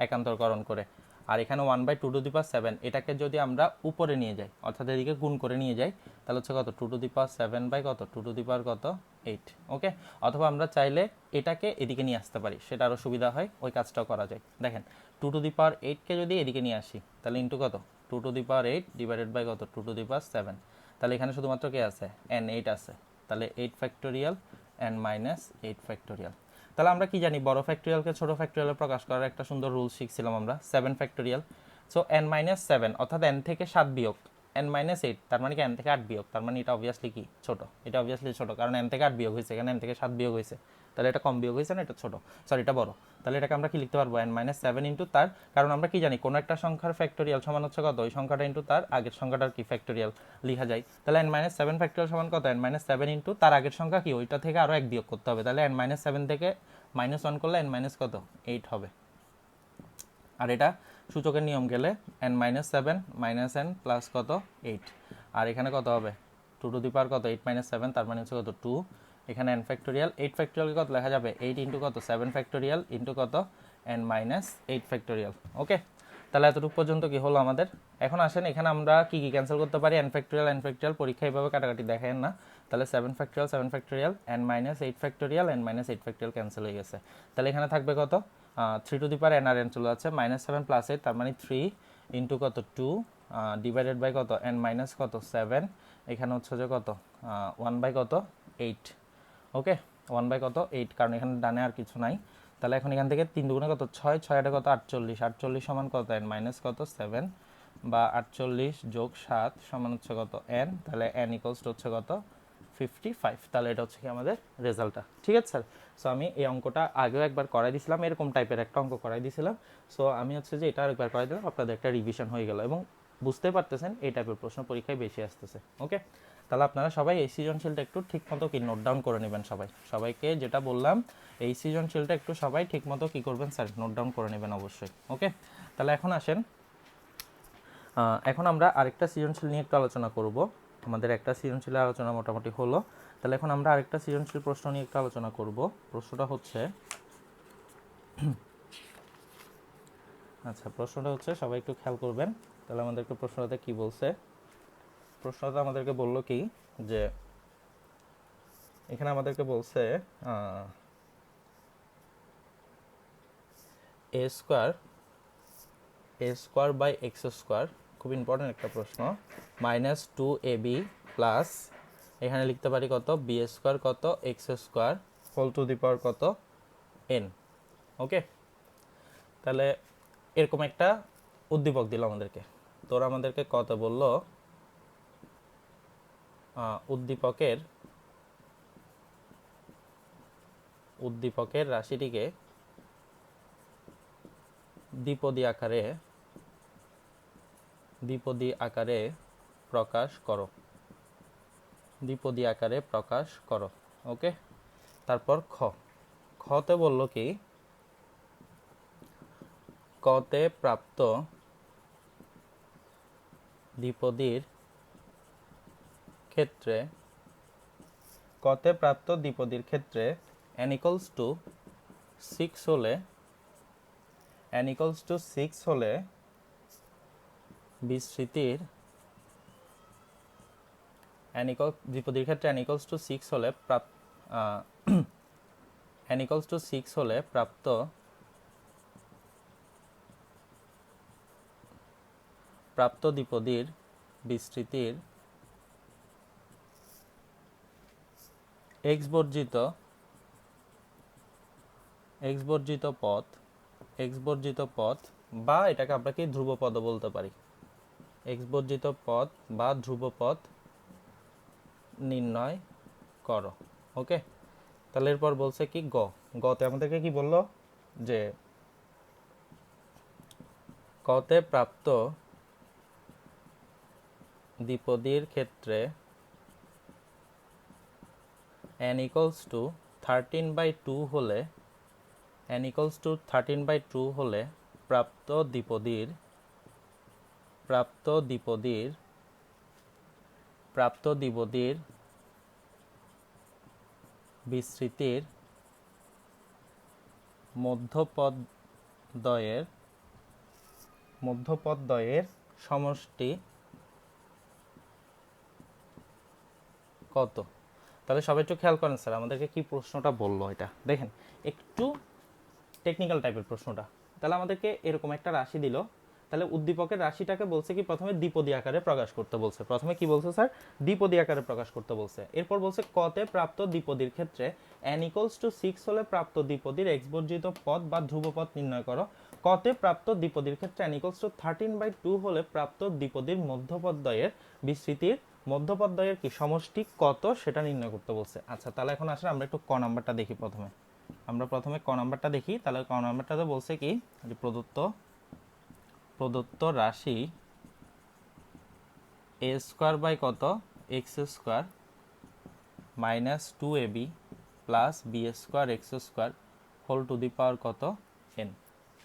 Speaker 1: একান্তরকরণ করে আর এখানে 1 বাই 2 টু দি পাওয়ার 7 এটাকে যদি আমরা উপরে নিয়ে যাই অর্থাৎ এদিকে গুণ করে নিয়ে যাই তাহলে হচ্ছে কত 2 টু দি পাওয়ার 7 বাই কত 2 টু দি পাওয়ার কত 8 ওকে অথবা আমরা চাইলে এটাকে এদিকে নিয়ে আসতে পারি সেটা আরও সুবিধা হয় ওই কাজটাও করা যায় দেখেন 2 টু দি পাওয়ার 8 কে যদি এদিকে নিয়ে আসি তাহলে ইন্টু কত 2 to the power 8 divided by কত 2 টু দি পাওয়ার 7 তাহলে এখানে শুধুমাত্র কে আছে n8 আছে তাহলে 8 ফ্যাক্টোরিয়াল n-8 ফ্যাক্টোরিয়াল তাহলে আমরা কি জানি বড় ফ্যাক্টোরিয়ালকে ছোট ফ্যাক্টোরিয়ালে প্রকাশ করার একটা সুন্দর রুল শিখছিলাম আমরা 7 ফ্যাক্টোরিয়াল সো n-7 অর্থাৎ n থেকে 7 বিয়োগ n-8 তার মানে কি n থেকে 8 বিয়োগ তার মানে এটা অবভিয়াসলি কি ছোট এটা অবভিয়াসলি ছোট কারণ n থেকে 8 বিয়োগ হয়েছে এখানে n থেকে 7 বিয়োগ হয়েছে তাহলে এটা কম বিয়োগ হয়েছে না এটা ছোট সরি এটা বড় তাহলে এটাকে আমরা কি লিখতে পারবো n-7 ইন্টু তার কারণ আমরা কি জানি কোন একটা সংখ্যার ফ্যাক্টোরিয়াল সমান হচ্ছে কত ওই সংখ্যাটা ইন্টু তার আগের সংখ্যাটার কি ফ্যাক্টোরিয়াল লেখা যায় তাহলে n-7 ফ্যাক্টোরিয়াল সমান কত n-7 ইন্টু তার আগের সংখ্যা কি ওইটা থেকে আরো এক বিয়োগ করতে হবে তাহলে n-7 থেকে -1 করলে n- কত 8 হবে আর এটা সূচকের নিয়ম গেলে n-7 n প্লাস কত 8 আর এখানে কত হবে 2 টু দি পাওয়ার কত 8-7 তার মানে হচ্ছে কত 2 এখানে n ফ্যাক্টোরিয়াল 8 ফ্যাক্টোরিয়াল কত লেখা যাবে 8 ইন্টু কত 7 ফ্যাক্টোরিয়াল ইন্টু কত n-8 ফ্যাক্টোরিয়াল ওকে তাহলে এতটুকু পর্যন্ত কি হলো আমাদের এখন আসেন এখানে আমরা কি কি ক্যান্সেল করতে পারি n ফ্যাক্টোরিয়াল পরীক্ষা এইভাবে কাটাকাটি দেখেন না তাহলে 7 factorial n-8 factorial n-8 factorial cancel হয়ে গেছে তাহলে এখানে থাকবে কত 3 টু দি পাওয়ার n আর n চলে যাচ্ছে -7 প্লাস 8 তার মানে 3 ইন্টু কত 2 ডিভাইডেড বাই কত n মাইনাস কত 7 এখানে হচ্ছে যে কত 1 বাই কত 8 ওকে 1 বাই কত 8 কারণ এখানে ডানে আর কিছু নাই তাহলে এখন এখান থেকে 3 দুগুণে কত 6 6 এটা কত 48 সমান কত n মাইনাস কত 7 বা 48 যোগ 7 সমান হচ্ছে কত n তাহলে n ইকুয়ালস টু হচ্ছে কত 55 তাহলে এটা হচ্ছে কি আমাদের রেজাল্টটা ঠিক আছে স্যার সো আমি এই অঙ্কটা আগেও একবার করাই দিয়েছিলাম এরকম টাইপের একটা অঙ্ক করাই দিয়েছিলাম সো আমি হচ্ছে যে এটা আরেকবার করাই দিলাম আপনাদের একটা রিভিশন হয়ে গেল এবং বুঝতে পারতেছেন এই টাইপের প্রশ্ন পরীক্ষায় বেশি আসতেছে ওকে তাহলে আপনারা সবাই এই সৃজনশীলটা একটু ঠিকমতো কি নোট ডাউন করে নেবেন সবাইকে যেটা বললাম এই সৃজনশীলটা একটু সবাই ঠিকমতো কি করবেন স্যার নোট ডাউন করে নেবেন অবশ্যই ওকে তাহলে এখন আসেন এখন আমরা আরেকটা সৃজনশীল নিয়ে একটু আলোচনা করব আমাদের একটা সৃজনশীলের আলোচনা মোটামুটি হলো তাহলে এখন আমরা আরেকটা সৃজনশীল প্রশ্ন নিয়ে একটু আলোচনা করব প্রশ্নটা হচ্ছে আচ্ছা প্রশ্নটা হচ্ছে সবাই একটু খেয়াল করবেন তাহলে আমাদেরকে প্রশ্নটাতে কি বলছে প্রশ্নটা আমাদেরকে বলল কি যে এখানে আমাদেরকে বলছে a square by x square খুব ইম্পর্টেন্ট একটা প্রশ্ন -2ab প্লাস এখানে লিখতে পারি কত বি স্কোয়ার কত x square whole to the power কত n ওকে তাহলে এরকম একটা উদ্দীপক দিল আমাদেরকে তোরা আমাদেরকে কত বললো উদ্দীপকের রাশিটিকে দ্বিপদী আকারে প্রকাশ করো। ওকে, তারপর খতে বললো কি, কতে প্রাপ্ত দ্বিপদীর ক্ষেত্রে n equals to 6 হলে বিস্তৃতির দ্বিপদীর ক্ষেত্রে n equals to 6 হলে প্রাপ্ত দ্বিপদীর বিস্তৃতির x বর্জিত পথ বা এটাকে আমরা কি ধ্রুবপদও বলতে পারি, x বর্জিত পথ বা ধ্রুবপথ নির্ণয় করো। ওকে, তাহলে এরপর বলছে কি গতে আমাদেরকে কি বললো যে কতে প্রাপ্ত দ্বিপদীর ক্ষেত্রে n equals to 13/2 হলে প্রাপ্ত দ্বিপদীর বিস্তৃতির মধ্যপদদ্বয়ের সমষ্টি কত। তাহলে সবাই একটু খেয়াল করেন স্যার আমাদেরকে কি প্রশ্নটা বললো, এটা দেখেন একটু টেকনিক্যাল টাইপের প্রশ্নটা। তাহলে আমাদেরকে এরকম একটা রাশি দিল, তাহলে উদ্দীপকের রাশিটাকে বলছে কি প্রথমে দ্বিপদী আকারে প্রকাশ করতে বলছে। প্রথমে কি বলছে স্যার, দ্বিপদী আকারে প্রকাশ করতে বলছে। এরপর বলছে কতে প্রাপ্ত দ্বিপদীর ক্ষেত্রে n equals to 6 হলে প্রাপ্ত দ্বিপদীর x বর্জিত পদ বা ধ্রুবপদ নির্ণয় করো। কতে প্রাপ্ত দ্বিপদীর ক্ষেত্রে n equals to 13/2 হলে প্রাপ্ত দ্বিপদীর মধ্যপদদ্বয়ের বিস্তৃতির মধ্যপদদ্বয়ের কি সমষ্টি কত সেটা নির্ণয় করতে বলছে। আচ্ছা, তাহলে এখন আসলে আমরা একটু ক নাম্বারটা দেখি। প্রথমে ক নাম্বারটা দেখি। তাহলে ক নাম্বারটাতে বলছে কি, যে প্রদত্ত রাশি a স্কোয়ার বাই কত x square minus 2ab plus b square x square whole to the power কত n।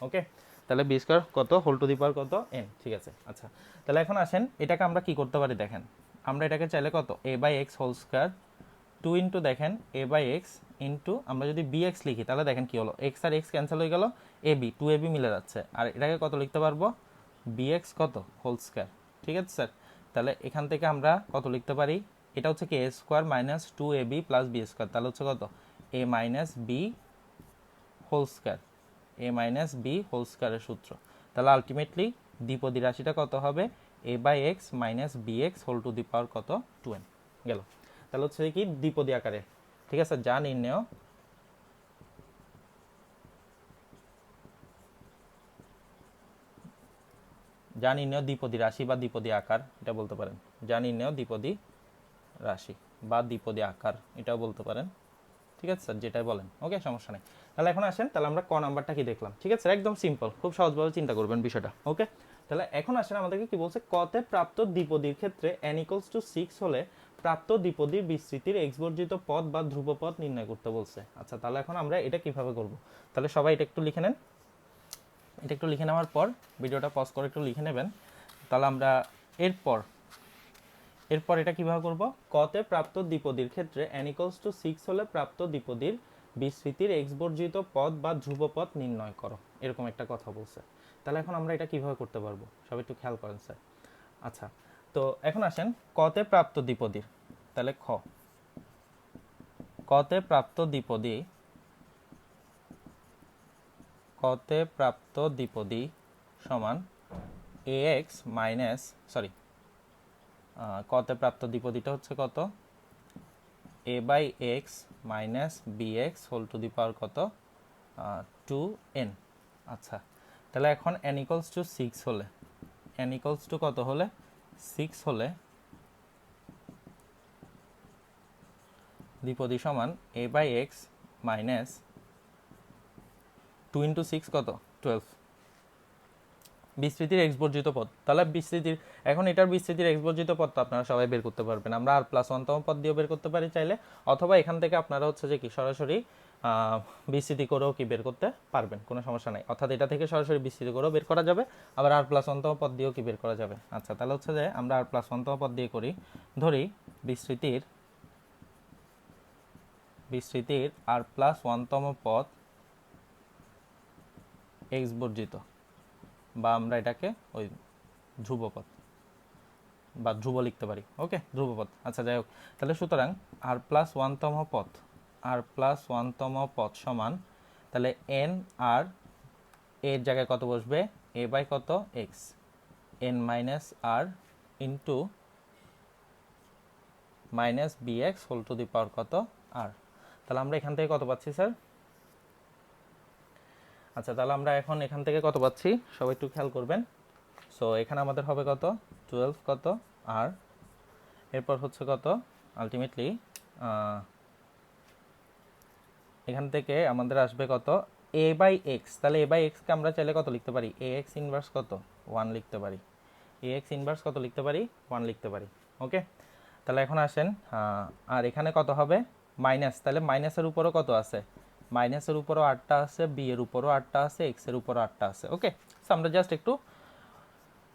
Speaker 1: ওকে, তাহলে বি স্কোয়ার কত হোল টু দি পাওয়ার কত n। ঠিক আছে, আচ্ছা তাহলে এখন আসেন এটাকে আমরা কি করতে পারি, দেখেন আমরা এটাকে চাইলে কত a by x whole square 2 into দেখেন a বাই এক্স ইন্টু আমরা যদি bx লিখি তাহলে দেখেন কি হলো, x আর x ক্যান্সেল হয়ে গেল, ab 2ab মিলে যাচ্ছে, আর এটাকে কত লিখতে পারবো bx কত হোল স্কোয়ার। ঠিক আছে স্যার, তাহলে এখান থেকে আমরা কত লিখতে পারি, এটা হচ্ছে কি a square minus 2ab plus b square, তাহলে হচ্ছে কত a মাইনাস বি হোল স্কোয়ারের সূত্র। তাহলে আলটিমেটলি দ্বিপদী রাশিটা কত হবে, a by x minus bx whole to the power কত 2n গেল। তাহলে হচ্ছে কি দ্বিপদী আকারে। ঠিক আছে, যা নির্ণয় দ্বিপদী রাশি বা দ্বিপদী আকার এটা বলতে পারেন, যা নির্ণয় দ্বিপদী রাশি বা দ্বিপদী আকার এটাও বলতে পারেন। ঠিক আছে স্যার, যেটাই বলেন, ওকে সমস্যা নেই। তাহলে এখন আসেন, তাহলে আমরা ক নাম্বারটা কি দেখলাম। ঠিক আছে, একদম সিম্পল, খুব সহজভাবে চিন্তা করবেন বিষয়টা। ওকে, তাহলে এখন আসেন আমাদেরকে কি বলছে, কতে প্রাপ্ত দ্বিপদীর ক্ষেত্রে n equals to 6 হলে প্রাপ্ত দ্বিপদীর বিস্তৃতির x বর্জিত পদ বা ধ্রুবপদ নির্ণয় করতে বলছে। আচ্ছা, তাহলে এখন আমরা এটা কিভাবে করব, তাহলে সবাই এটা একটু লিখে নেন। এটা একটু লিখে নেওয়ার পর ভিডিওটা পজ করে একটু লিখে নেবেন। তাহলে আমরা এরপর এটা কিভাবে করব, কতে প্রাপ্ত দ্বিপদীর ক্ষেত্রে n equals to 6 হলে প্রাপ্ত দ্বিপদীর বিস্তৃতির x বর্জিত পদ বা ধ্রুবপদ নির্ণয় করো, এরকম একটা কথা বলছে। তাহলে এখন আমরা এটা কিভাবে করতে পারবো, সবাই একটু খেয়াল করেন স্যার। আচ্ছা, তো এখন আসেন কতে প্রাপ্ত দ্বিপদীর, তাহলে কতে প্রাপ্ত দ্বিপদী সমান ax মাইনাস কতে প্রাপ্ত দ্বিপদীটা হচ্ছে কত a by x minus bx whole to the power কত 2n। আচ্ছা, তাহলে এখন n equals to 6 হলে, n equals to কত হলে 6 হলে দ্বিপদী সমান a/x মাইনাস 2 × 6 কত 12 বিস্তৃতির x বর্জিত পদ। তাহলে বিস্তৃতির এখন এটার বিস্তৃতির x বর্জিত পদ তো আপনারা সবাই বের করতে পারবেন। আমরা r+1 তম পদ দিয়েও বের করতে পারি চাইলে, অথবা এখান থেকে আপনারা হচ্ছে যে কি সরাসরি বিস্তৃতি করেও কি বের করতে পারবেন, কোনো সমস্যা নাই। অর্থাৎ এটা থেকে সরাসরি বিস্তৃতি করেও বের করা যাবে, আবার r+1 তম পদ দিয়েও কি বের করা যাবে। আচ্ছা, তাহলে হচ্ছে যে আমরা r+1 তম পদ দিয়ে করি। ধরি বিস্তৃতির r+1 তম পদ x বর্জিত, বা আমরা এটাকে ওই ধ্রুবপদ বা ধ্রুব লিখতে পারি। ওকে, ধ্রুবপদ। আচ্ছা, যাই হোক, তাহলে সুতরাং r+1 তম পদ সমান, তাহলে n আর এর জায়গায় কত বসবে, a বাই কত x, n minus r into minus bx whole to the power কত r। তাহলে আমরা এখান থেকে কত পাচ্ছি স্যার? আচ্ছা, তাহলে আমরা এখন এখান থেকে কত পাচ্ছি সবাই একটু খেয়াল করবেন। সো এখানে আমাদের হবে কত 12 কত আর এরপর হচ্ছে কত আলটিমেটলি এখান থেকে আমাদের আসবে কত a বাই এক্স। তাহলে a বাই এক্সকে আমরা চাইলে কত লিখতে পারি, ax ইনভার্স কত 1 লিখতে পারি, ax ইনভার্স কত লিখতে পারি 1 লিখতে পারি। ওকে, তাহলে এখন আসেন আর এখানে কত হবে মাইনাস, তাহলে মাইনাসের উপরও কত আছে, মাইনাসের উপরও 8টা আছে, বি এর উপরও 8টা আছে, এক্স এর উপরও 8টা আছে। ওকে, সো আমরা জাস্ট একটু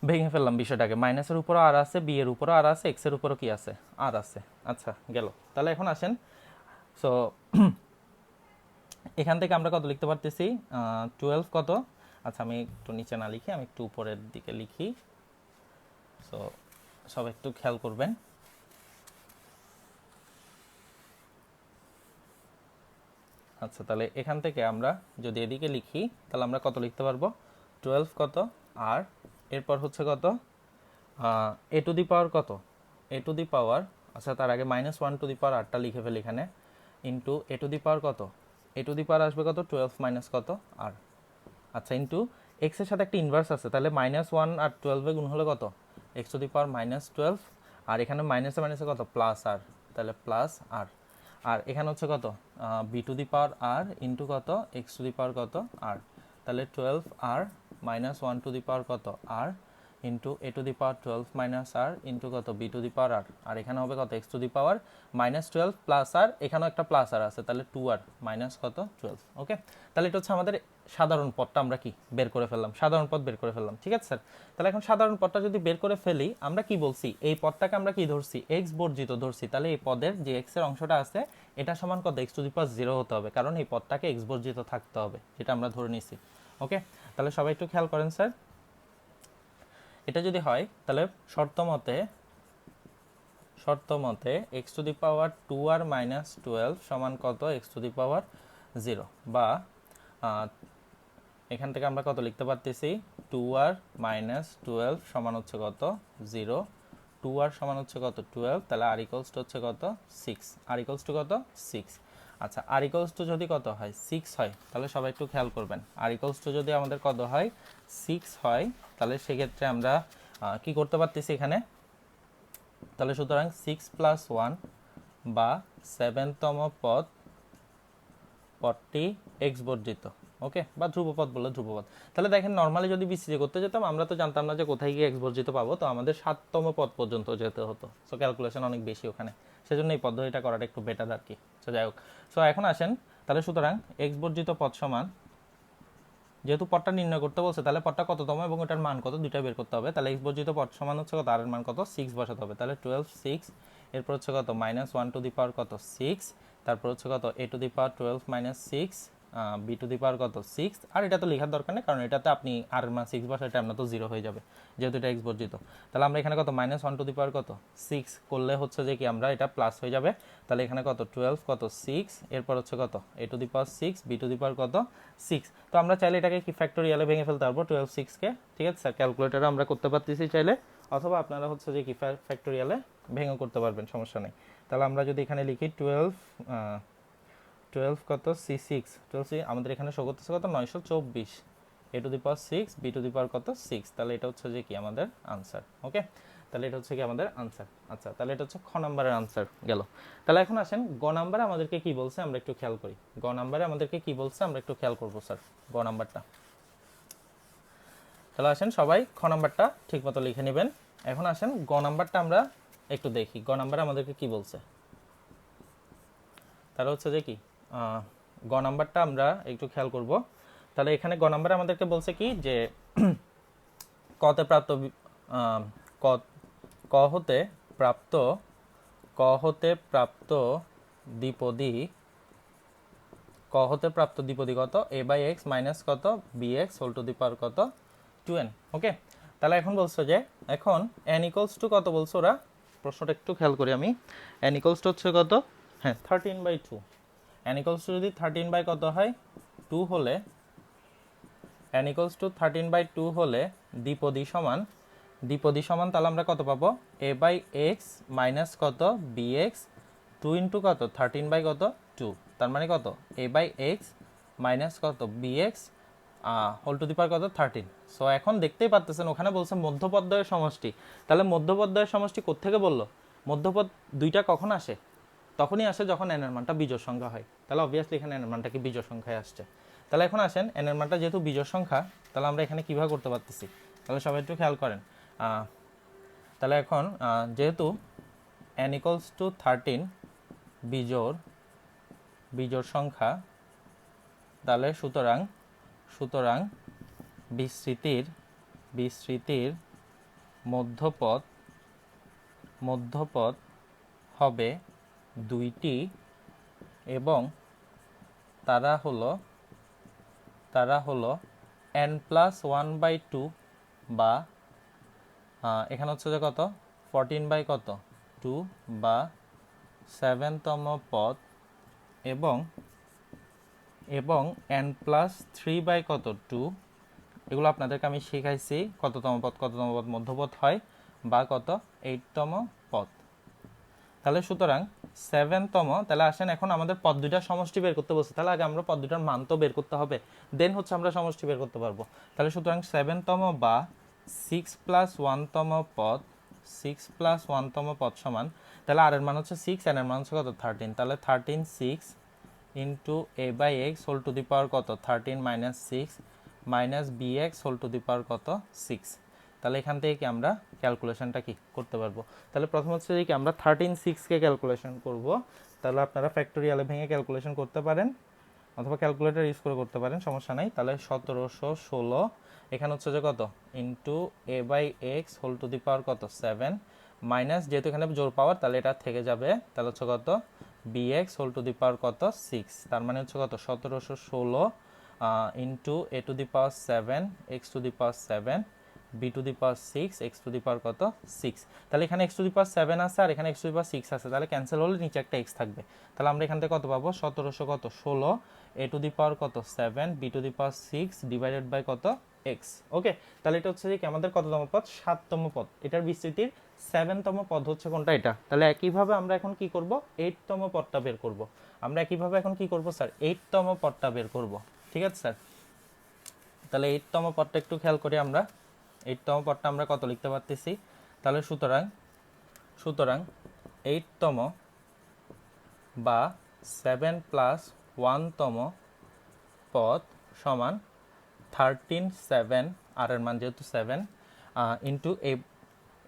Speaker 1: ভেঙে ফেললাম বিষয়টাকে, মাইনাসের উপরও আর আছে, বি এর উপরও আর আছে, এক্স এর উপরও কি আছে আর আছে। আচ্ছা, গেল। তাহলে এখন আসেন, সো এখান থেকে আমরা কত লিখতে পারতেছি 12 কত, আচ্ছা আমি একটু নিচে না লিখি, আমি একটু উপরের দিকে লিখি। সো সব একটু খেয়াল করবেন। আচ্ছা, তাহলে এখান থেকে আমরা যদি এদিকে লিখি তাহলে আমরা কত লিখতে পারবো 12 কত আর এরপর হচ্ছে কত এ টু দি পাওয়ার কত, এ টু দি পাওয়ার, আচ্ছা তার আগে -1 টু দি পাওয়ার 8টা লিখে ফেলি এখানে, into a to the power কত, এ টু দি পাওয়ার আসবে কত 12 মাইনাস কত আর, আচ্ছা ইন্টু এক্স এর সাথে একটা ইনভার্স আছে, তাহলে -1 আর 12 এ গুণ হলে কত এক্স টু দি পাওয়ার -12, আর এখানে মাইনাসে মাইনাসে কত প্লাস আর, তাহলে প্লাস আর, আর এখানে হচ্ছে কত b to the power r into কত এক্স টু দি পাওয়ার কত আর, তাহলে 12 আর -1 টু দি পাওয়ার কত r into a to the power 12 minus r into কত b to the power r, আর এখানে হবে কত x to the power -12 plus r, এখানেও একটা প্লাস আর আছে, তাহলে 2 আর মাইনাস কত 12। ওকে, তাহলে এটা হচ্ছে আমাদের সাধারণ পদটা আমরা কি বের করে ফেললাম, সাধারণ পদ বের করে ফেললাম। ঠিক আছে স্যার, তাহলে এখন সাধারণ পদটা যদি বের করে ফেলি, আমরা কি বলছি এই পদটাকে আমরা কি ধরছি এক্স বর্জিত ধরছি, তাহলে এই পদের যে এক্স এর অংশটা আছে এটা সমান কত এক্স টু দি পাওয়ার 0 হতে হবে, কারণ এই পদটাকে এক্স বর্জিত থাকতে হবে, যেটা আমরা ধরে নিছি। ওকে, তাহলে সবাই একটু খেয়াল করেন স্যার, এটা যদি হয় তাহলে শর্ত মতে এক্স টু দি পাওয়ার 2 আর -12 সমান কত এক্স টু দি পাওয়ার 0, বা এখান থেকে আমরা কত লিখতে পারতেছি 2 আর -12 সমান হচ্ছে কত 0, 2 আর সমান হচ্ছে কত 12, তাহলে আর ইকুয়ালস টু হচ্ছে কত 6, আর ইকুয়ালস টু কত 6। আচ্ছা, আর ইকুয়ালস টু যদি কত হয় 6 হয়, তাহলে সবাই একটু খেয়াল করবেন, আর ইকুয়ালস টু যদি আমাদের কত হয় 6 হয়, তাহলে সেক্ষেত্রে আমরা কি করতে পারতেছি এখানে, তাহলে সুতরাং 6 + 1 বা 7তম পদটি এক্স বর্জিত। ওকে, বা ধ্রুবপদ বললে ধ্রুবপদ। তাহলে দেখেন নর্মালি যদি বিসিজি করতে যেতাম আমরা তো জানতাম না যে কোথায় গিয়ে এক্স বর্জিত পাবো, তো আমাদের 7তম পদ পর্যন্ত যেতে হতো, সো ক্যালকুলেশন অনেক বেশি ওখানে, সেজন্য এই পদ্ধতিটা করাটা একটু বেটার আর কি। সো যাই হোক, সো এখন আসেন, তাহলে সুতরাং এক্স বর্জিত পদ সমান, যেহেতু পদটা নির্ণয় করতে বলছে তাহলে পদটা কততম এবং ওটার মান কত দুইটা বের করতে হবে, তাহলে এক্স বর্জিত পদ সমান হচ্ছে কত আর এর মান কত 6 বসাতে হবে, তাহলে 12 6, এরপর হচ্ছে কত -1 টু দি পাওয়ার কত 6, তারপর হচ্ছে কত a to the power 12 - 6, b to the power কত 6, আর এটা তো লেখার দরকার নেই কারণ এটাতে আপনি আর এর মান 6 বসালে এটা আমরা তো 0 হয়ে যাবে যেহেতু এটা এক্স বর্জিত। তাহলে আমরা এখানে কত -1 টু দি পাওয়ার কত 6 করলে হচ্ছে যে কি আমরা এটা প্লাস হয়ে যাবে, তাহলে এখানে কত 12 কত 6, এরপর হচ্ছে কত a to the power 6, b to the power কত 6। তো আমরা চাইলে এটাকে কি ফ্যাক্টোরিয়ালে ভেঙে ফেলতে পারবো 12 6 কে, ঠিক আছে স্যার, ক্যালকুলেটরে আমরা করতে পারতেছি চাইলে, অথবা আপনারা হচ্ছে যে কি ফ্যাক্টোরিয়ালে ভেঙে করতে পারবেন, সমস্যা নেই। তাহলে আমরা যদি এখানে লিখি 12 কত c6, 12 আমাদের এখানে শো করতেছে কত 924, a to the power 6, b to the power কত 6, তাহলে এটা হচ্ছে যে কি আমাদের আনসার। ওকে, তাহলে এটা হচ্ছে কি আমাদের আনসার। আচ্ছা, তাহলে এটা হচ্ছে খ নাম্বারের আনসার গেল। তাহলে এখন আসেন গ নাম্বারে আমাদেরকে কি বলছে আমরা একটু খেয়াল করি। গ নাম্বারে আমাদেরকে কি বলছে আমরা একটু খেয়াল করবো স্যার, গ নাম্বারটা। তাহলে আসেন সবাই খ নাম্বারটা ঠিক মতো লিখে নেবেন। এখন আসেন গ নাম্বারটা আমরা একটু দেখি, গ নাম্বারে আমাদেরকে কি বলছে। তাহলে হচ্ছে যে কি গ নাম্বারটা আমরা একটু খেয়াল করব। তাহলে এখানে গ নাম্বারে আমাদেরকে বলছে কি যে কতে প্রাপ্ত ক ক হতে প্রাপ্ত ক হতে প্রাপ্ত দ্বিপদী ক হতে প্রাপ্ত দ্বিপদী কত a বাই এক্স মাইনাস কত bx whole to the power কত 2n। ওকে, তাহলে এখন বলছো যে এখন n ইকুয়ালস টু কত বলছো ওরা, প্রশ্নটা একটু খেয়াল করি আমি। n ইকুয়ালস টু হচ্ছে কত, হ্যাঁ 13/2। n ইকুয়ালস টু যদি 13 বাই কত হয় 2 হলে n ইকুয়ালস টু 13/2 হলে দ্বিপদী সমান তাহলে আমরা কত পাবো a বাই এক্স মাইনাস কত bx 2 ইন্টু কত 13 বাই কত 2, তার মানে কত a বাই এক্স মাইনাস কত bx whole to the power কত 13। সো এখন দেখতেই পাচ্ছেন ওখানে বলছে মধ্যপদ্বয়ের সমষ্টি। তাহলে মধ্যপদ্বয়ের সমষ্টি কোত্থেকে বললো, মধ্যপদ দুইটা কখন আসে, তখনই আসে যখন n এর মানটা বিজোড় সংখ্যা হয়। তাহলে অবভিয়াসলি এখানে n এর মানটা কি বিজোড় সংখ্যায় আসছে। তাহলে এখন আসেন n এর মানটা যেহেতু বিজোড় সংখ্যা, তাহলে আমরা এখানে কিভাবে করতে পারতেছি, তাহলে সবাই একটু খেয়াল করেন। তাহলে এখন যেহেতু n ইকুয়ালস টু 13 বিজোড় সংখ্যা, তাহলে সুতরাং বিস্তৃতির মধ্যপদ হবে দুইটি এবং তারা হলো n+1/2 বা এখানে হচ্ছে যে কত 14 বাই কত 2 বা 7তম পদ এবং n+3 বাই কত 2, এগুলো আপনাদেরকে আমি শিখাইছি কততম পদ মধ্যপদ হয় বা কত 8তম পদ। তাহলে সুতরাং 7তম, তাহলে আসেন এখন আমাদের পদ দুইটার সমষ্টি বের করতে বলছে। তাহলে আগে আমরা পদ দুইটার মান তো বের করতে হবে, দেন হচ্ছে আমরা সমষ্টি বের করতে পারবো। তাহলে সুতরাং 7তম বা 6+1তম পদ সমান, তাহলে আর এর মান হচ্ছে 6, এর মান হচ্ছে কত 13, তাহলে 13 6 into a by x whole to the power কত 13 minus 6 minus bx whole to the power কত 6। তাহলে এখান থেকে কি আমরা ক্যালকুলেশনটা কি করতে পারবো। তাহলে প্রথম হচ্ছে যে কি আমরা 13/6 ক্যালকুলেশন করব। তাহলে আপনারা ফ্যাক্টোরিয়ালে ভেঙে ক্যালকুলেশন করতে পারেন অথবা ক্যালকুলেটর ইউজ করে করতে পারেন, সমস্যা নাই। তাহলে 1716 এখানে হচ্ছে যে কত into a by x whole to the power কত 7 মাইনাস, যেহেতু এখানে জোড় পাওয়ার তাহলে এটা থেকে যাবে, তাহলে হচ্ছে কত bx whole to the power কত 6, তার মানে হচ্ছে কত 1716 into a to the power 7 x to the power 7 b to the power 6 x to the power কত 6। তাহলে এখানে x টু দি পাওয়ার 7 আছে আর এখানে x টু দি পাওয়ার 6 আছে, তাহলে ক্যান্সেল হলে নিচে একটা x থাকবে। তাহলে আমরা এখান থেকে কত পাবো 1716 a টু দি পাওয়ার কত 7 b to the power 6 divided by কত x। ওকে, তাহলে এটা হচ্ছে কি আমাদের কততম পদ 7তম পদ, এটার বিস্তৃতির 7তম পদ হচ্ছে কোনটা এটা। তাহলে একইভাবে আমরা এখন কি করব 8তম পদটা বের করব। আমরা একইভাবে এখন কি করব স্যার 8তম পদটা বের করব, ঠিক আছে স্যার। তাহলে 8তম পদটা একটু খেয়াল করি আমরা, 8তম পদটা আমরা কত লিখতে পারতেছি। তাহলে সুতরাং 8তম বা 7+1তম পদ সমান 13 আর এর মান যেহেতু 7 into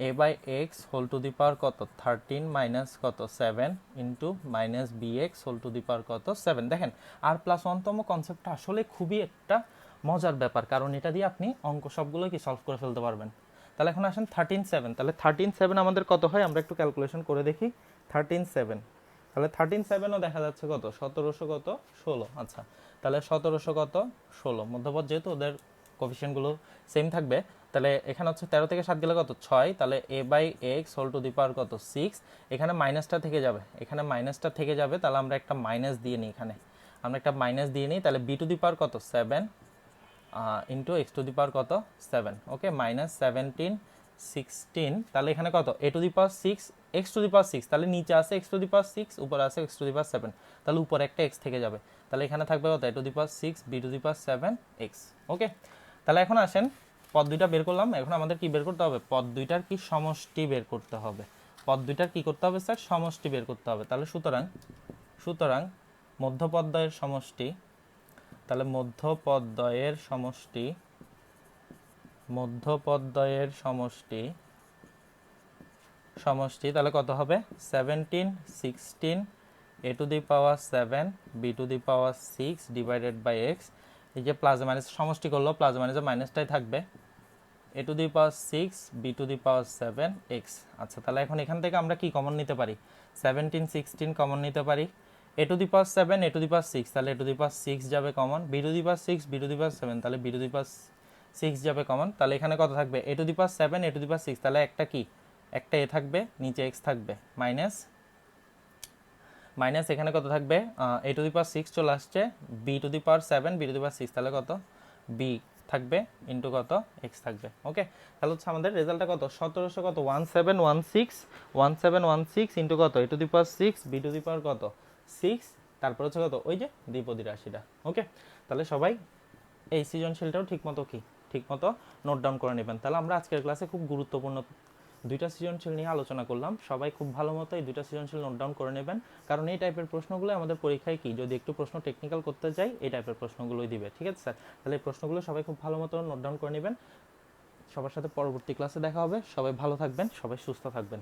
Speaker 1: a by x whole to the power কত 13 মাইনাস কত 7 into minus bx whole to the power কত 7। দেখেন r+1তম কনসেপ্টটা আসলে খুবই একটা মজার ব্যাপার, কারণ এটা দিয়ে আপনি অঙ্ক সবগুলো কি সলভ করে ফেলতে পারবেন। তাহলে এখন আসেন 13 তাহলে 13 আমাদের কত হয় আমরা একটু ক্যালকুলেশন করে দেখি। 13 তাহলে 13 দেখা যাচ্ছে কত 1700 কত 16। আচ্ছা, তাহলে 1700 কত 16 মধ্যপদ, যেহেতু ওদের কোফিশিয়েন্টগুলো সেম থাকবে, তাহলে এখানে হচ্ছে 13 থেকে 7 গেলে কত 6, তাহলে a by x whole to the power কত 6, এখানে মাইনাসটা থেকে যাবে, তাহলে আমরা একটা মাইনাস দিয়ে নিই, তাহলে b টু দি পাওয়ার কত 7 into x to the power কত 7। ওকে, মাইনাস 17 16, তাহলে এখানে কত a to the power 6 x to the power 6, তাহলে নিচে আছে x টু দি পাওয়ার 6, উপরে আছে x টু দি পাওয়ার 7, তাহলে উপরে একটা x থেকে যাবে, তাহলে এখানে থাকবে কত a to the power 6 b to the power 7 x। Okay, তাহলে এখন আসেন পদ দুইটা বের করলাম, এখন আমাদের কি বের করতে হবে, পদ দুইটার কি সমষ্টি বের করতে হবে। পদ দুইটার কি করতে হবে স্যার, সমষ্টি বের করতে হবে। তাহলে সুতরাং মধ্যপদদ্বয়ের সমষ্টি, তাহলে মধ্যপদদ্বয়ের সমষ্টি তাহলে কত হবে, 17 16 a to the power 7 b to the power 6 divided by x। এই যে প্লাস মাইনাস সমষ্টি করলো, প্লাস মাইনাসে মাইনাসটাই থাকবে, a to the power 6 b to the power 7 x। আচ্ছা, তাহলে এখন এখান থেকে আমরা কি কমন নিতে পারি, 17 16 কমন নিতে পারি, a to the power 7 a to the power 6, তাহলে a টু দি পাওয়ার 6 যাবে common, b to the power 6 b to the power 7, তাহলে b টু দি পাওয়ার 6 যাবে কমন। তাহলে এখানে কত থাকবে, a to the power 7 a to the power 6, তাহলে একটা কি, একটা a থাকবে, নিচে x থাকবে, মাইনাস এখানে কত থাকবে, a টু দি পাওয়ার 6 চলে আসছে, b to the power 7 b to the power 6, তাহলে কত b থাকবে ইনটু কত x থাকবে। ওকে, তাহলে হচ্ছে আমাদের রেজাল্টটা কত, 1700 কত 1716 ইনটু কত a to the power 6 b to the power কত 6, তারপর হচ্ছে কত ওই যে দ্বিপদী রাশিটা। ওকে, তাহলে সবাই এই সৃজনশীলটাও ঠিকমতো নোট ডাউন করে নেবেন। তাহলে আমরা আজকের ক্লাসে খুব গুরুত্বপূর্ণ দুইটা সৃজনশীল নিয়ে আলোচনা করলাম। সবাই খুব ভালো মতো এই দুইটা সৃজনশীল নোট ডাউন করে নেবেন, কারণ এই টাইপের প্রশ্নগুলো আমাদের পরীক্ষায় কি, যদি একটু প্রশ্ন টেকনিক্যাল করতে যাই এই টাইপের প্রশ্নগুলোই দিবে। ঠিক আছে স্যার, তাহলে এই প্রশ্নগুলো সবাই খুব ভালো মতো নোট ডাউন করে নেবেন। সবার সাথে পরবর্তী ক্লাসে দেখা হবে। সবাই ভালো থাকবেন, সবাই সুস্থ থাকবেন।